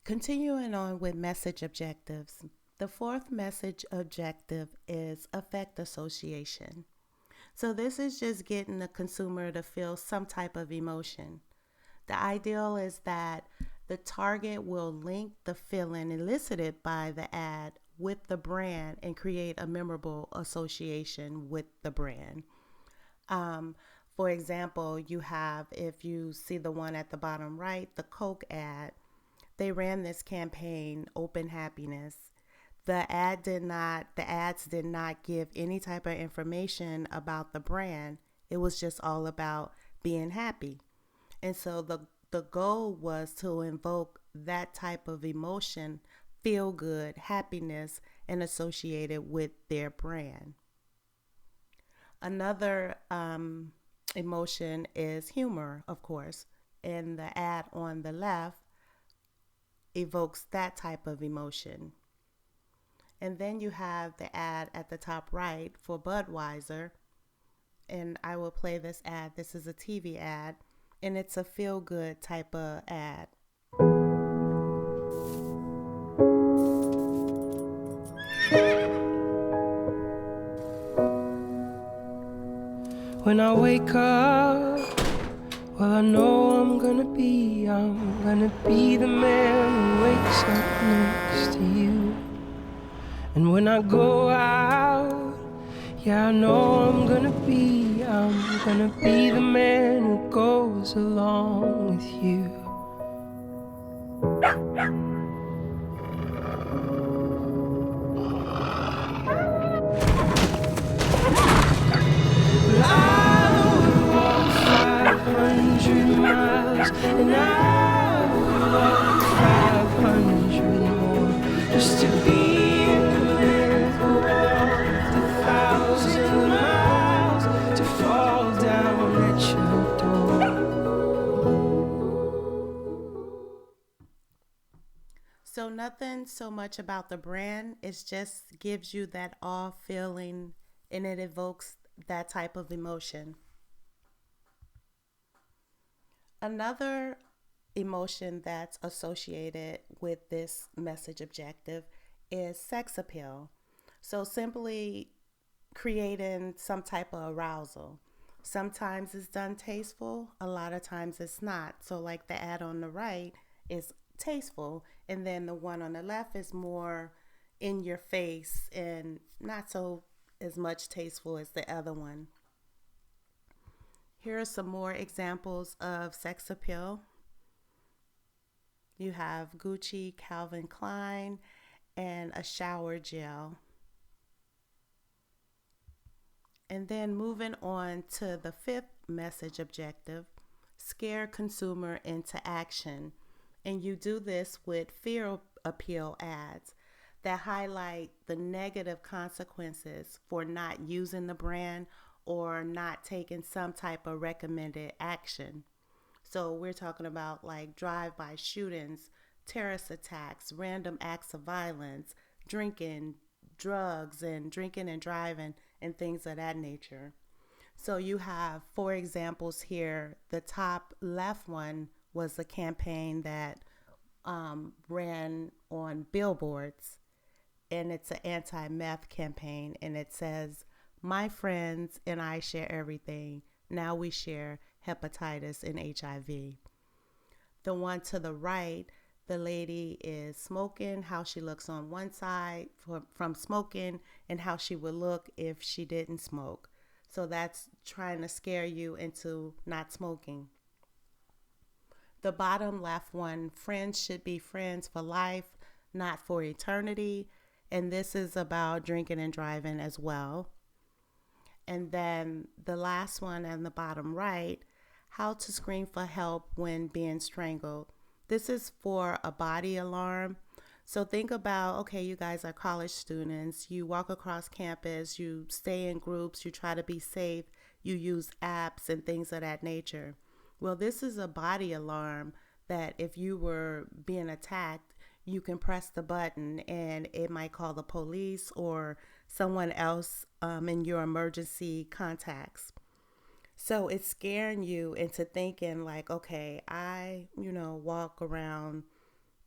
Continuing on with message objectives, the fourth message objective is affect association. So, this is just getting the consumer to feel some type of emotion. The ideal is that the target will link the feeling elicited by the ad with the brand and create a memorable association with the brand. Um, for example, you have, if you see the one at the bottom right, the Coke ad, they ran this campaign, Open Happiness. The ads did not give any type of information about the brand. It was just all about being happy. And so the goal was to invoke that type of emotion, feel good, happiness, and associate it with their brand. Another emotion is humor, of course. And the ad on the left evokes that type of emotion. And then you have the ad at the top right for Budweiser. And I will play this ad. This is a TV ad, and it's a feel good type of ad. When I wake up, well, I know I'm gonna be the man who wakes up next to you. And when I go out, yeah, I know I'm gonna be the man who goes along with you. But I would walk 500 miles, and I would walk 500 more, just to be in the man who walked 1,000 miles to fall down at your door. So, nothing so much about the brand, it just gives you that awe feeling and it evokes that type of emotion. Another emotion that's associated with this message objective is sex appeal. So, simply creating some type of arousal. Sometimes it's done tasteful, a lot of times it's not. So, like the ad on the right is tasteful, and then the one on the left is more in your face and not so as much tasteful as the other one. Here are some more examples of sex appeal. You have Gucci, Calvin Klein, and a shower gel. And then moving on to the fifth message objective, scare consumer into action. And you do this with fear appeal ads that highlight the negative consequences for not using the brand or not taking some type of recommended action. So we're talking about like drive-by shootings, terrorist attacks, random acts of violence, drinking, drugs, and drinking and driving, and things of that nature. So you have four examples here. The top left one was a campaign that ran on billboards, and it's an anti-meth campaign, and it says, "My friends and I share everything. Now we share hepatitis and HIV." The one to the right, the lady is smoking, how she looks on one side from smoking, and how she would look if she didn't smoke. So that's trying to scare you into not smoking. The bottom left one, friends should be friends for life, not for eternity. And this is about drinking and driving as well. And then the last one on the bottom right, how to scream for help when being strangled. This is for a body alarm. So think about, okay, you guys are college students. You walk across campus, you stay in groups, you try to be safe, you use apps and things of that nature. Well, this is a body alarm that if you were being attacked, you can press the button and it might call the police or someone else in your emergency contacts. So it's scaring you into thinking like, okay, I walk around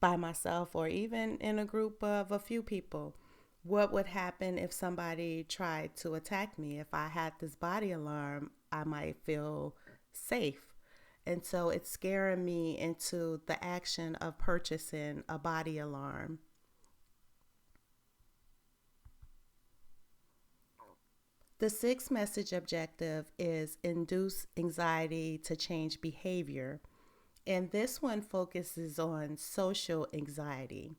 by myself or even in a group of a few people. What would happen if somebody tried to attack me? If I had this body alarm, I might feel safe. And so it's scaring me into the action of purchasing a body alarm. The sixth message objective is induce anxiety to change behavior. And this one focuses on social anxiety.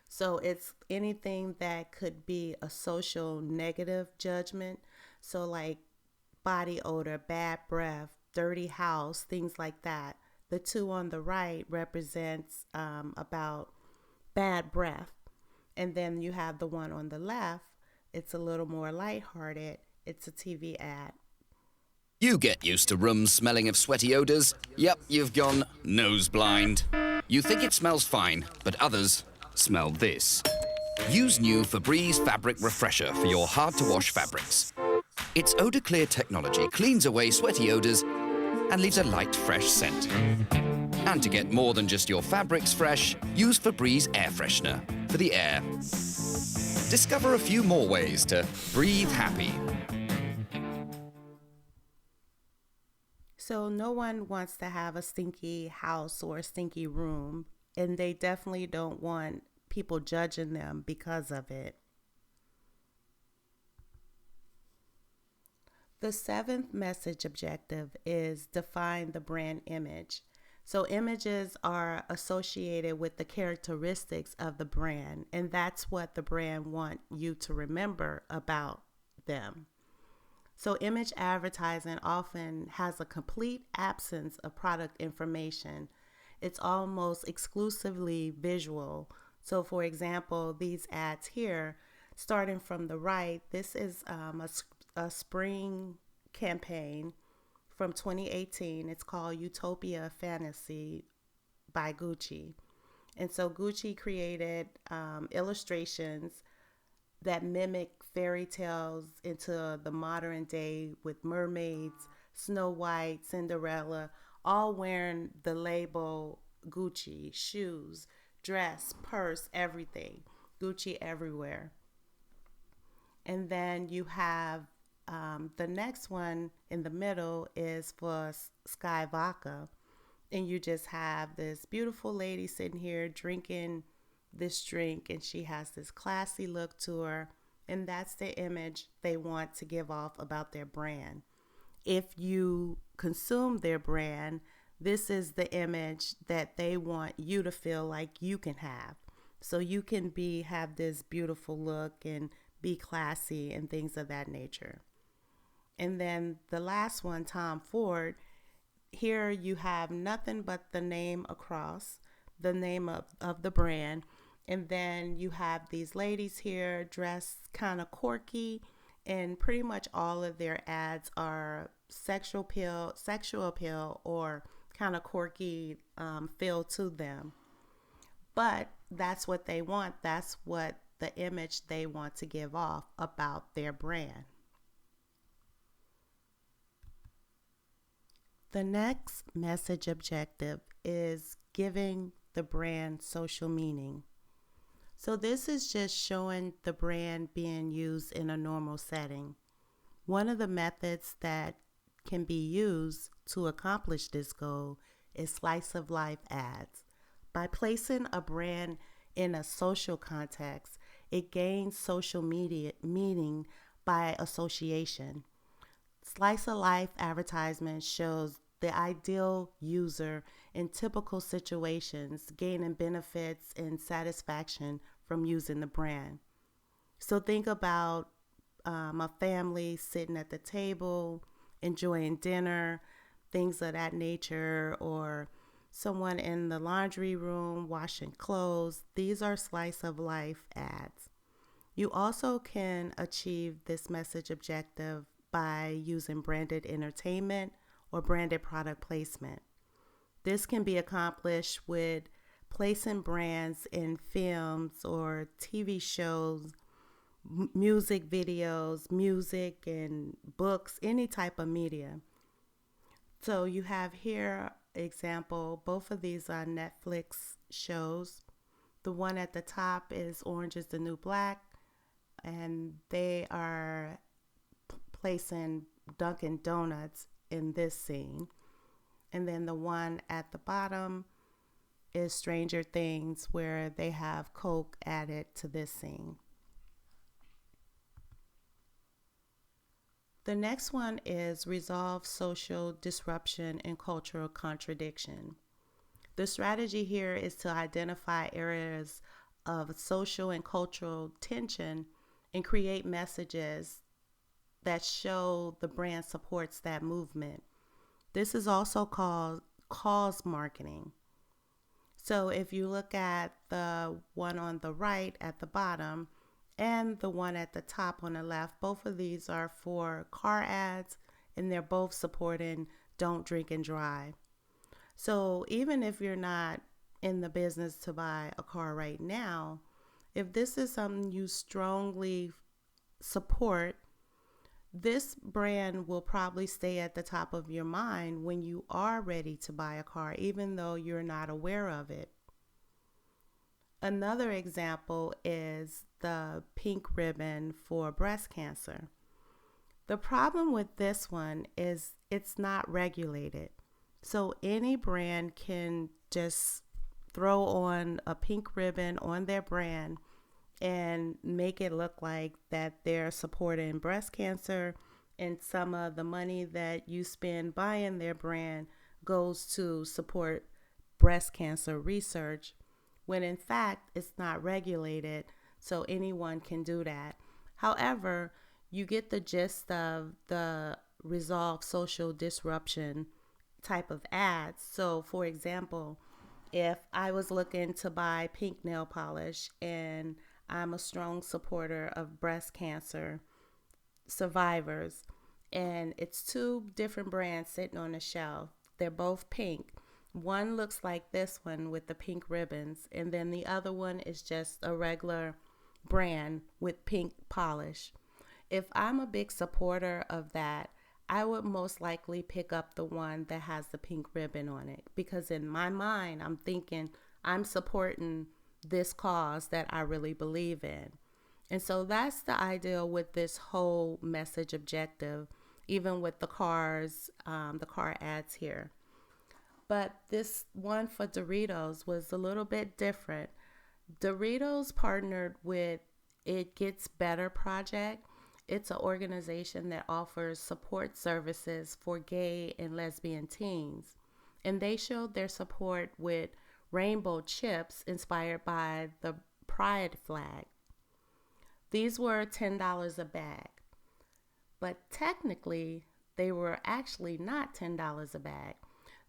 So it's anything that could be a social negative judgment. So, like body odor, bad breath, dirty house, things like that. The two on the right represents about bad breath. And then you have the one on the left. It's a little more lighthearted. It's a TV ad. You get used to rooms smelling of sweaty odors. Yep, you've gone nose blind. You think it smells fine, but others smell this. Use new Febreze Fabric Refresher for your hard-to-wash fabrics. Its odor clear technology cleans away sweaty odors and leaves a light, fresh scent. And to get more than just your fabrics fresh, use Febreze Air Freshener for the air. Discover a few more ways to breathe happy. So no one wants to have a stinky house or a stinky room, and they definitely don't want people judging them because of it. The seventh message objective is define the brand image. So images are associated with the characteristics of the brand, and that's what the brand want you to remember about them. So image advertising often has a complete absence of product information. It's almost exclusively visual. So for example, these ads here, starting from the right, this is a spring campaign from 2018. It's called Utopia Fantasy by Gucci. And so Gucci created illustrations that mimic fairy tales into the modern day with mermaids, Snow White, Cinderella, all wearing the label Gucci, shoes, dress, purse, everything. Gucci everywhere. And then you have the next one in the middle is for Sky Vodka. And you just have this beautiful lady sitting here drinking this drink, and she has this classy look to her, and that's the image they want to give off about their brand. If you consume their brand, this is the image that they want you to feel like you can have. So you can have this beautiful look and be classy and things of that nature. And then the last one, Tom Ford, here you have nothing but the name across, the name of the brand. And then you have these ladies here dressed kind of quirky, and pretty much all of their ads are sexual appeal or kind of quirky feel to them. But that's what they want. That's what the image they want to give off about their brand. The next message objective is giving the brand social meaning. So this is just showing the brand being used in a normal setting. One of the methods that can be used to accomplish this goal is slice of life ads. By placing a brand in a social context, it gains social media meaning by association. Slice of life advertisement shows the ideal user in typical situations, gaining benefits and satisfaction from using the brand. So think about a family sitting at the table, enjoying dinner, things of that nature, or someone in the laundry room washing clothes. These are slice of life ads. You also can achieve this message objective by using branded entertainment or branded product placement. This can be accomplished with placing brands in films or TV shows, music videos, music and books, any type of media. So you have here example, both of these are Netflix shows. The one at the top is Orange is the New Black, and they are placing Dunkin' Donuts in this scene. And then the one at the bottom is Stranger Things, where they have Coke added to this scene. The next one is resolve social disruption and cultural contradiction. The strategy here is to identify areas of social and cultural tension and create messages that show the brand supports that movement. This is also called cause marketing. So if you look at the one on the right at the bottom and the one at the top on the left, both of these are for car ads, and they're both supporting Don't Drink and Drive. So even if you're not in the business to buy a car right now, if this is something you strongly support, this brand will probably stay at the top of your mind when you are ready to buy a car, even though you're not aware of it. Another example is the pink ribbon for breast cancer. The problem with this one is it's not regulated. So any brand can just throw on a pink ribbon on their brand and make it look like that they're supporting breast cancer, and some of the money that you spend buying their brand goes to support breast cancer research, when in fact it's not regulated, so anyone can do that. However, you get the gist of the resolve social disruption type of ads. So for example, if I was looking to buy pink nail polish and I'm a strong supporter of breast cancer survivors, and it's two different brands sitting on the shelf. They're both pink. One looks like this one with the pink ribbons, and then the other one is just a regular brand with pink polish. If I'm a big supporter of that, I would most likely pick up the one that has the pink ribbon on it, because in my mind, I'm thinking I'm supporting this cause that I really believe in. And so that's the ideal with this whole message objective, even with the car ads here. But this one for Doritos was a little bit different. Doritos partnered with It Gets Better Project. It's an organization that offers support services for gay and lesbian teens. And they showed their support with rainbow chips inspired by the pride flag. These were $10 a bag, but technically they were actually not $10 a bag.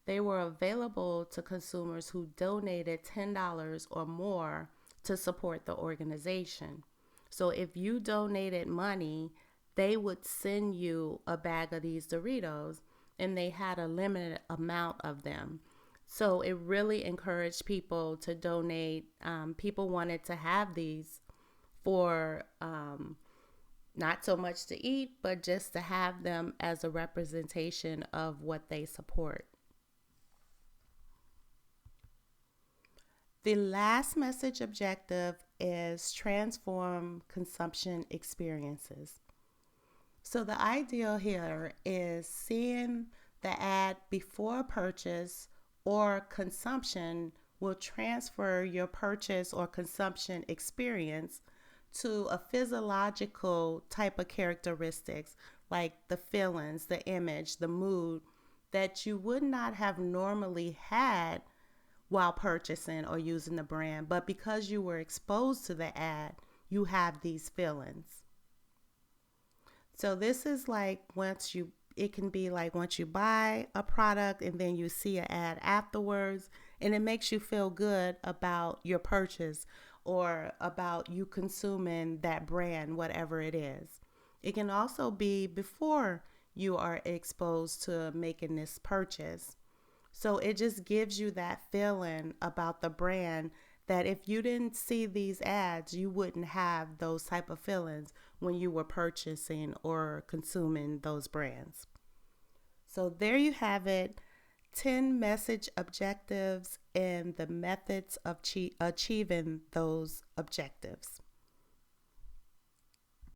They were available to consumers who donated $10 or more to support the organization. So if you donated money, they would send you a bag of these Doritos, and they had a limited amount of them. So it really encouraged people to donate. People wanted to have these for not so much to eat, but just to have them as a representation of what they support. The last message objective is transform consumption experiences. So the ideal here is seeing the ad before purchase or consumption will transfer your purchase or consumption experience to a physiological type of characteristics, like the feelings, the image, the mood that you would not have normally had while purchasing or using the brand, but because you were exposed to the ad, you have these feelings. So this is like it can be like once you buy a product and then you see an ad afterwards, and it makes you feel good about your purchase or about you consuming that brand, whatever it is. It can also be before you are exposed to making this purchase. So it just gives you that feeling about the brand that if you didn't see these ads, you wouldn't have those type of feelings when you were purchasing or consuming those brands. So there you have it, 10 message objectives and the methods of achieving those objectives.